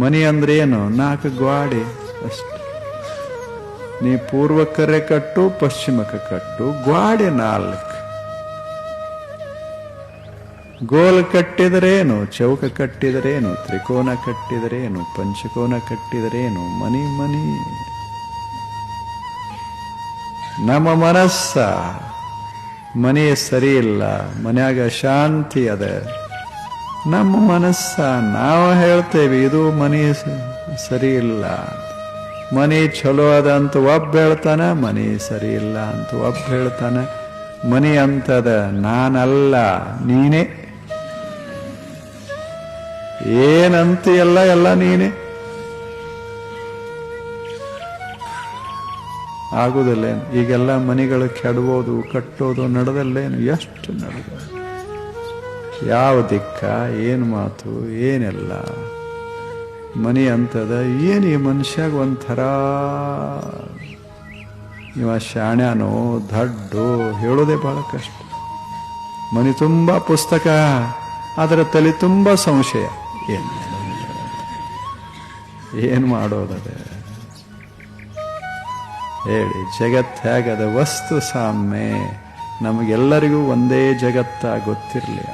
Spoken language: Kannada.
ಮನಿ ಅಂದ್ರೆ ಏನು? 4 ಗ್ವಾಡೆ ಅಷ್ಟೆ. ನೀ ಪೂರ್ವಕ್ಕರೆ ಕಟ್ಟು, ಪಶ್ಚಿಮಕ್ಕೆ ಕಟ್ಟು, ಗ್ವಾಡೆ 4. ಗೋಲ್ ಕಟ್ಟಿದರೇನು, ಚೌಕ ಕಟ್ಟಿದರೇನು, ತ್ರಿಕೋನ ಕಟ್ಟಿದರೇನು, ಪಂಚಕೋನ ಕಟ್ಟಿದರೇನು, ಮನಿ ಮನಿ. ನಮ್ಮ ಮನಸ್ಸ ಮನೆ ಸರಿ ಇಲ್ಲ, ಮನ್ಯಾಗ ಶಾಂತಿ ಅದ. ನಮ್ಮ ಮನಸ್ಸ ನಾವು ಹೇಳ್ತೇವೆ ಇದು ಮನೆ ಸರಿ ಇಲ್ಲ. ಮನೆ ಚಲೋ ಅದ ಅಂತ ಒಬ್ಬ ಹೇಳ್ತಾನ, ಮನೆ ಸರಿ ಇಲ್ಲ ಅಂತ ಒಬ್ಬ ಹೇಳ್ತಾನ. ಮನೆ ಅಂತದ, ನಾನಲ್ಲ ನೀನೇ. ಏನಂತೀಯಲ್ಲ ಎಲ್ಲ ನೀನೇ. ಆಗುದಿಲ್ಲೇನು? ಈಗೆಲ್ಲ ಮನೆಗಳು ಕೆಡಬೋದು, ಕಟ್ಟೋದು ನಡೆದಲ್ಲೇನು? ಎಷ್ಟು ನಡೆದ? ಯಾವ ದಿಕ್ಕ, ಏನು ಮಾತು, ಏನೆಲ್ಲ ಮನೆ ಅಂತದ. ಏನು ಈ ಮನುಷ್ಯಾಗ ಒಂಥರ ಇವ ಶಾಣ್ಯಾನೋ ದಡ್ಡೋ ಹೇಳೋದೇ ಬಹಳ ಕಷ್ಟ. ಮನೆ ತುಂಬ ಪುಸ್ತಕ, ಅದರ ತಲೆ ತುಂಬ ಸಂಶಯ. ಏನು ಮಾಡೋದದೆ ಹೇಳಿ? ಜಗತ್ತು ಹೇಗದ? ವಸ್ತು ಸಾಮ್ಯ. ನಮಗೆಲ್ಲರಿಗೂ ಒಂದೇ ಜಗತ್ತ ಗೊತ್ತಿರಲಿ.